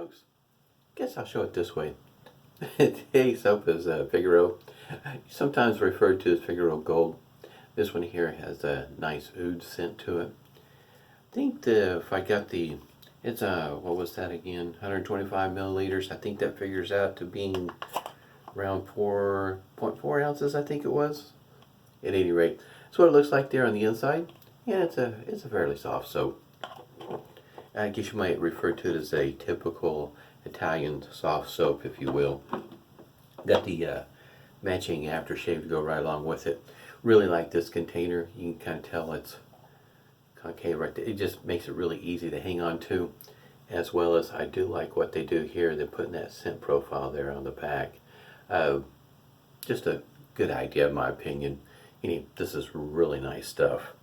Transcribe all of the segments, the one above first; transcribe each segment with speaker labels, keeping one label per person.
Speaker 1: folks. Guess I'll show it this way. Today's soap is Figaro, sometimes referred to as Figaro Gold. This one here has a nice oud scent to it. I think if I got it's what was that again? 125 milliliters. I think that figures out to being around 4.4 ounces. I think it was. At any rate, that's what it looks like there on the inside. Yeah, it's a fairly soft soap. I guess you might refer to it as a typical Italian soft soap, if you will. Got the matching aftershave to go right along with it. Really like this container. You can kind of tell it's concave right there. It just makes it really easy to hang on to, as well as I do like what they do here. They're putting that scent profile there on the back. Just a good idea in my opinion. This is really nice stuff.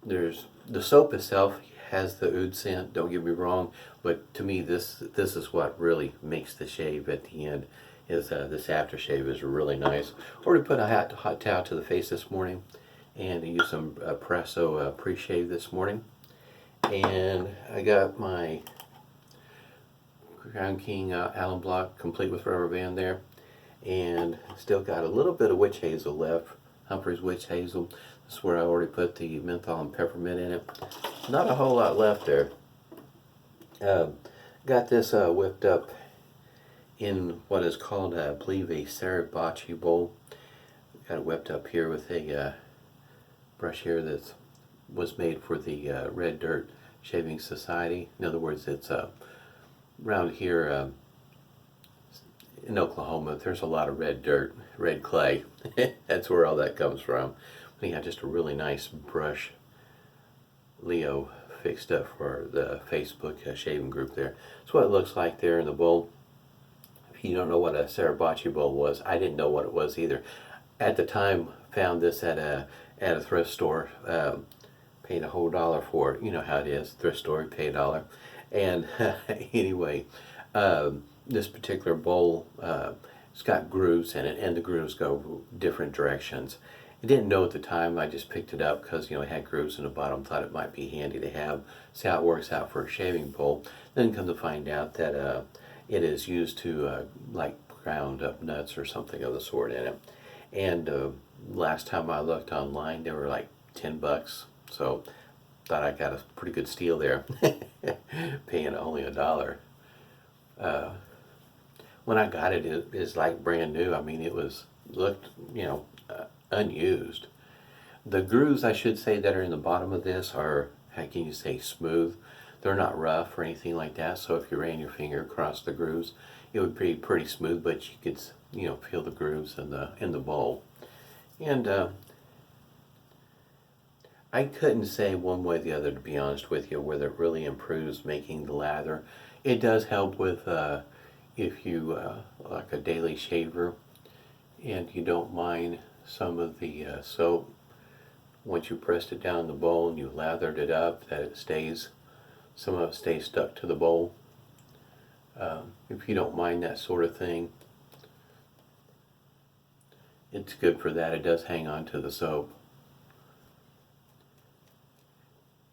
Speaker 1: There's the soap itself has the oud scent, don't get me wrong, but to me this is what really makes the shave at the end. Is this aftershave is really nice. Already put a hot towel to the face this morning, and I used some Proraso Preshave this morning, and I got my Crown King alum block complete with rubber band there, and still got a little bit of witch hazel left. Humphrey's witch hazel. This is where I already put the menthol and peppermint in it. Not a whole lot left there. Got this whipped up in what is called, I believe, a Sarabachi bowl. Got it whipped up here with a brush here that was made for the Red Dirt Shaving Society. In other words, it's around here in Oklahoma, there's a lot of red dirt, red clay. That's where all that comes from. We got just a really nice brush Leo fixed up for the Facebook shaving group there. That's what it looks like there in the bowl. If you don't know what a Sarabachi bowl was, I didn't know what it was either. At the time, found this at a thrift store. Paid a whole dollar for it. You know how it is, thrift store, you pay $1. And anyway, this particular bowl, it's got grooves in it, and the grooves go different directions. I didn't know at the time. I just picked it up because it had grooves in the bottom. Thought it might be handy to have. See how it works out for a shaving bowl. Then come to find out that it is used to like ground up nuts or something of the sort in it. And last time I looked online, they were like $10. So thought I got a pretty good steal there, paying only $1. When I got it, it is like brand new. I mean, it looked unused. The grooves, I should say, that are in the bottom of this are, how can you say, smooth. They're not rough or anything like that. So if you ran your finger across the grooves, it would be pretty smooth. But you could, feel the grooves in the bowl. And I couldn't say one way or the other, to be honest with you, whether it really improves making the lather. It does help with if you like a daily shaver and you don't mind some of the soap, once you pressed it down in the bowl and you lathered it up, that it stays, some of it stays stuck to the bowl. If you don't mind that sort of thing, it's good for that. It does hang on to the soap.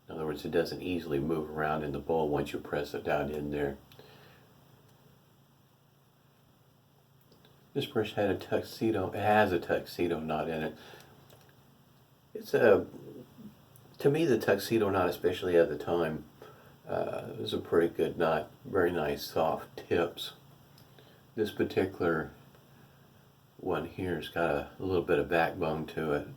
Speaker 1: In other words, it doesn't easily move around in the bowl once you press it down in there. This brush had a tuxedo. It has a tuxedo knot in it. It's to me, the tuxedo knot, especially at the time, was a pretty good knot. Very nice, soft tips. This particular one here has got a little bit of backbone to it.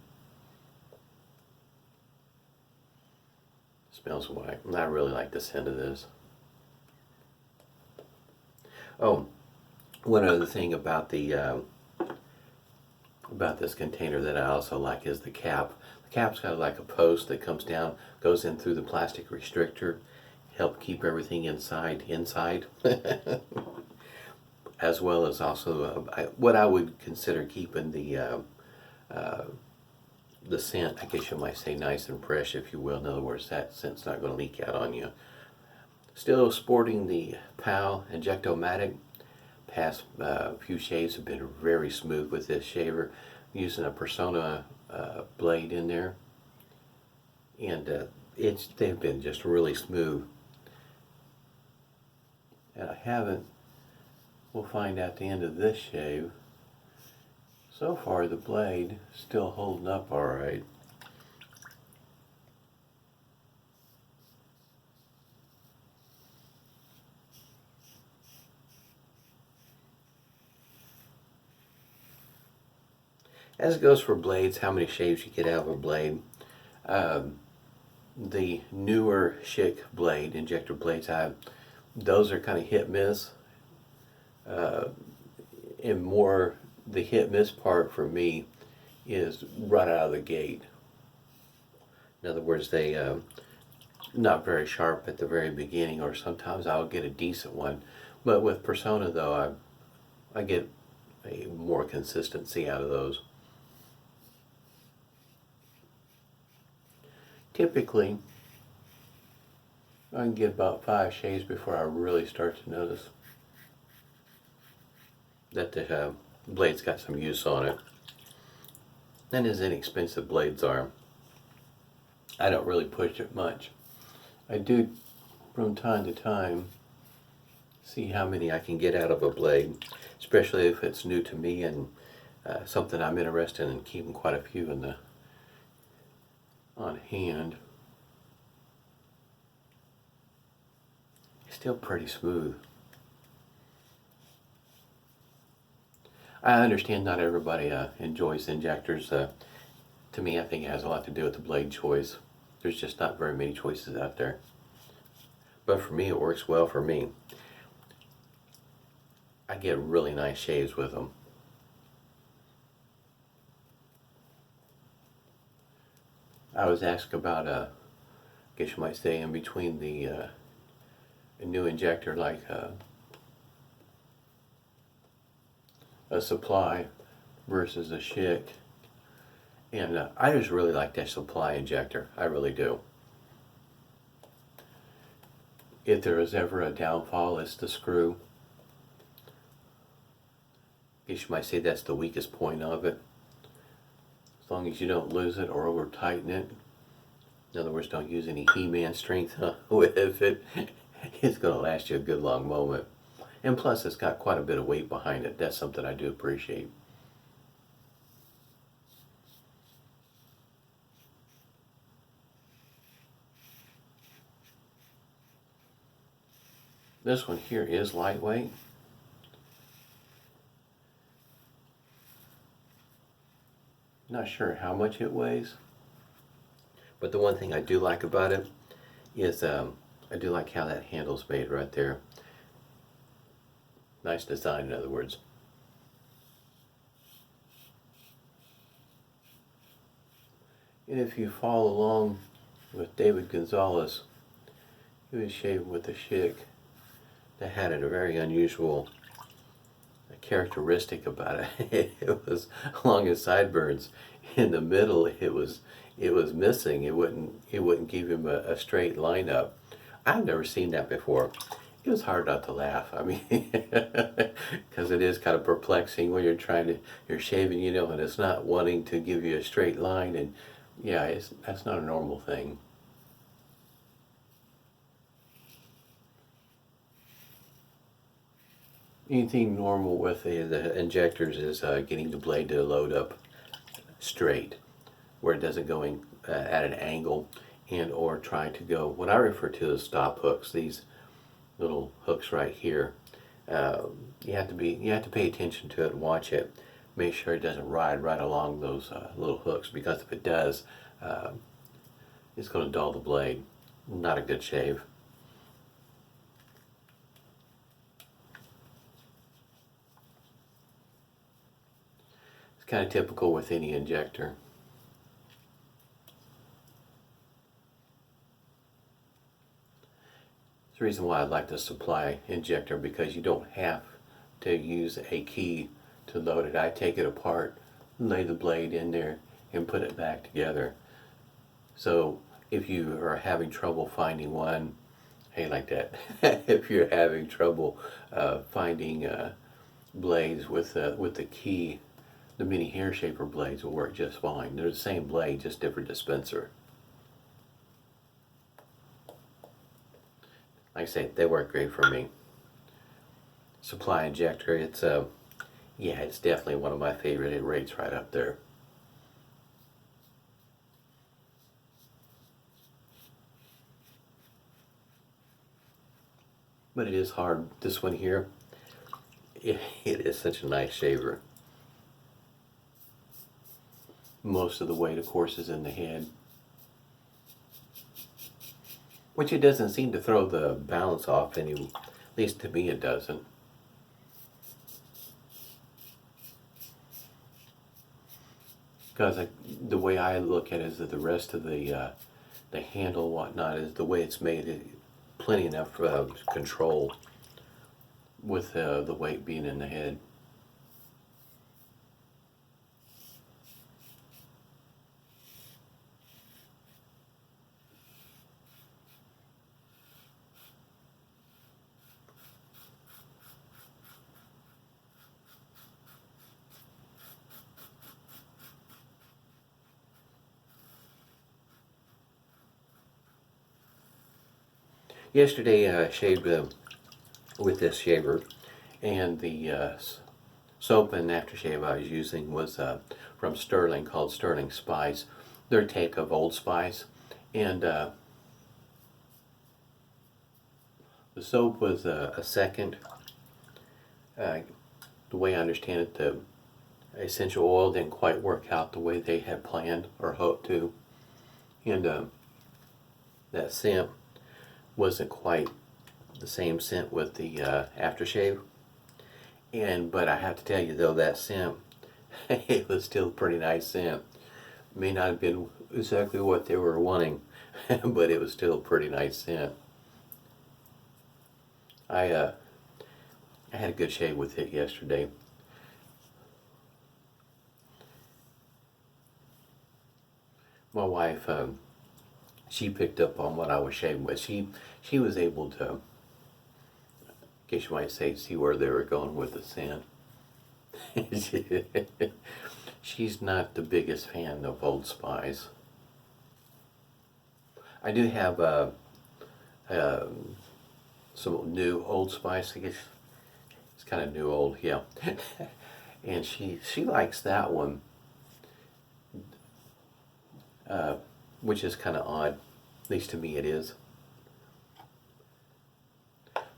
Speaker 1: Smells white. I really like the scent of this. Oh. One other thing about about this container that I also like is the cap. The cap's got like a post that comes down, goes in through the plastic restrictor, help keep everything inside, as well as also what I would consider keeping the scent, I guess you might say, nice and fresh, if you will. In other words, that scent's not going to leak out on you. Still sporting the PAL Injectomatic. Past few shaves have been very smooth with this shaver. I'm using a Personna blade in there, and they've been just really smooth. and I haven't. We'll find out the end of this shave. So far the blade still holding up alright. As it goes for blades, how many shaves you get out of a blade. The newer Schick blade, injector blades, those are kind of hit miss. And more, the hit miss part for me is right out of the gate. In other words, they not very sharp at the very beginning, or sometimes I'll get a decent one. But with Personna though, I get a more consistency out of those. Typically, I can get about 5 shaves before I really start to notice that the blade's got some use on it. And as inexpensive blades are, I don't really push it much. I do, from time to time, see how many I can get out of a blade, especially if it's new to me and something I'm interested in keeping quite a few on hand. It's still pretty smooth. I understand not everybody enjoys injectors. To me, I think it has a lot to do with the blade choice. There's just not very many choices out there. But for me, it works well for me. I get really nice shaves with them. I was asked about, I guess you might say, in between a new injector like a Supply versus a Schick. And I just really like that Supply injector. I really do. If there is ever a downfall, it's the screw. I guess you might say that's the weakest point of it. As long as you don't lose it or over tighten it. In other words, don't use any He-Man strength with it. It's going to last you a good long moment. And plus, it's got quite a bit of weight behind it. That's something I do appreciate. This one here is lightweight. Not sure how much it weighs, but the one thing I do like about it is I do like how that handle's made right there. Nice design, in other words. And if you follow along with David Gonzalez, he was shaving with a Schick that had a very unusual characteristic about it. It was along his sideburns. In the middle, it was missing. It wouldn't give him a straight line up. I've never seen that before. It was hard not to laugh. I mean, because it is kind of perplexing when you're shaving, you know, and it's not wanting to give you a straight line, and yeah, that's not a normal thing. Anything normal with the injectors is getting the blade to load up straight, where it doesn't go in at an angle, and or trying to go what I refer to as stop hooks. These little hooks right here. You have to pay attention to it and watch it. Make sure it doesn't ride right along those little hooks, because if it does, it's going to dull the blade. Not a good shave. It's kind of typical with any injector. It's the reason why I like the Supply injector, because you don't have to use a key to load it. I take it apart, lay the blade in there, and put it back together. So if you are having trouble finding one, hey, like that, if you're having trouble finding blades with the key, the mini hair shaper blades will work just fine. They're the same blade, just different dispenser. Like I say, they work great for me. supply injector. It's yeah, it's definitely one of my favorite. It rates right up there. But it is hard. This one here, it is such a nice shaver. Most of the weight, of course, is in the head, which it doesn't seem to throw the balance off any. At least to me, it doesn't. Because the way I look at it is that the rest of the handle, whatnot, is the way it's made. It plenty enough control with the weight being in the head. Yesterday I shaved with this shaver, and the soap and aftershave I was using was from Sterling, called Sterling Spice. Their take of Old Spice, and the soap was a second. The way I understand it, the essential oil didn't quite work out the way they had planned or hoped to, and that scent wasn't quite the same scent with the aftershave. But I have to tell you though, that scent, it was still a pretty nice scent. May not have been exactly what they were wanting, but it was still a pretty nice scent. I had a good shave with it yesterday. My wife, she picked up on what I was shaving with. She was able to, I guess you might say, see where they were going with the scent. She's not the biggest fan of Old Spice. I do have some new Old Spice. I guess it's kind of new old, yeah. And she likes that one, which is kind of odd. At least to me, it is.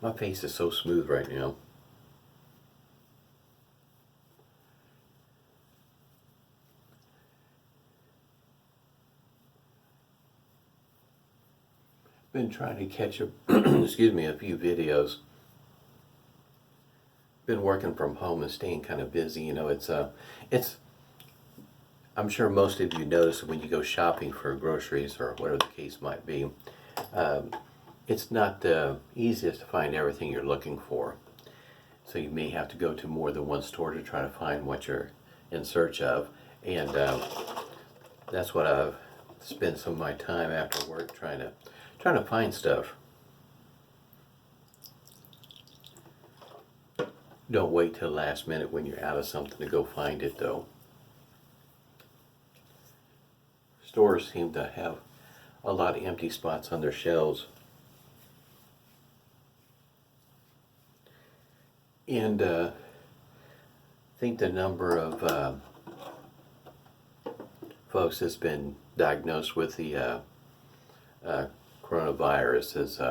Speaker 1: My face is so smooth right now. Been trying to catch up, excuse me, a few videos. Been working from home and staying kind of busy. You know, it's I'm sure most of you notice when you go shopping for groceries or whatever the case might be, it's not the easiest to find everything you're looking for. So you may have to go to more than one store to try to find what you're in search of. And that's what I've spent some of my time after work trying to find stuff. Don't wait till the last minute when you're out of something to go find it though. Stores seem to have a lot of empty spots on their shelves. And I think the number of folks that's been diagnosed with the coronavirus has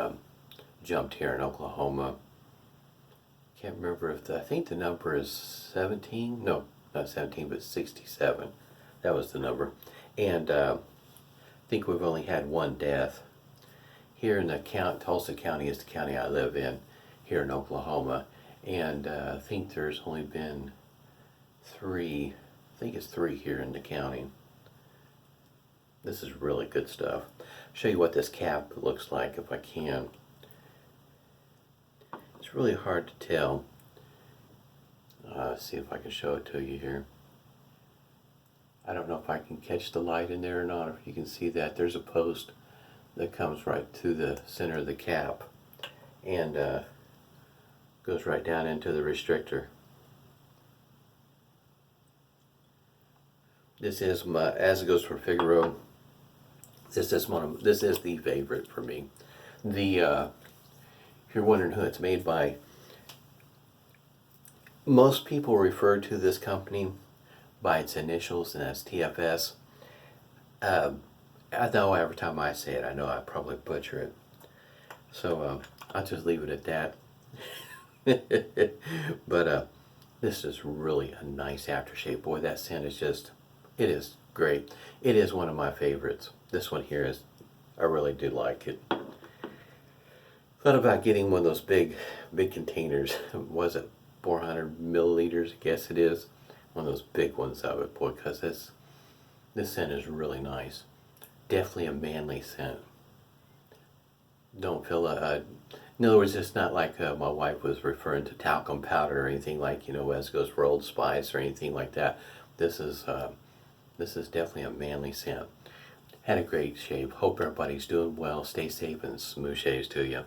Speaker 1: jumped here in Oklahoma. Can't remember if I think the number is 17. No, not 17, but 67. That was the number. And I think we've only had one death here in the county. Tulsa County is the county I live in here in Oklahoma, and I think there's only been 3. I think it's 3 here in the county. This is really good stuff. I'll show you what this cap looks like if I can. It's really hard to tell. See if I can show it to you here. I don't know if I can catch the light in there or not, if you can see that. There's a post that comes right to the center of the cap and goes right down into the restrictor. This is my, as it goes for Figaro, this is the favorite for me. The if you're wondering who it's made by, Most people refer to this company by its initials, and that's TFS. I know every time I say it, I know I probably butcher it. So I'll just leave it at that. But this is really a nice aftershave. Boy, that scent is just, it is great. It is one of my favorites. This one here is, I really do like it. Thought about getting one of those big containers. Was it 400 milliliters? I guess it is. One of those big ones of it, boy, because this scent is really nice. Definitely a manly scent. Don't feel in other words, it's not like my wife was referring to talcum powder or anything like, as goes for Old Spice or anything like that. This is definitely a manly scent. Had a great shave. Hope everybody's doing well. Stay safe and smooth shaves to you.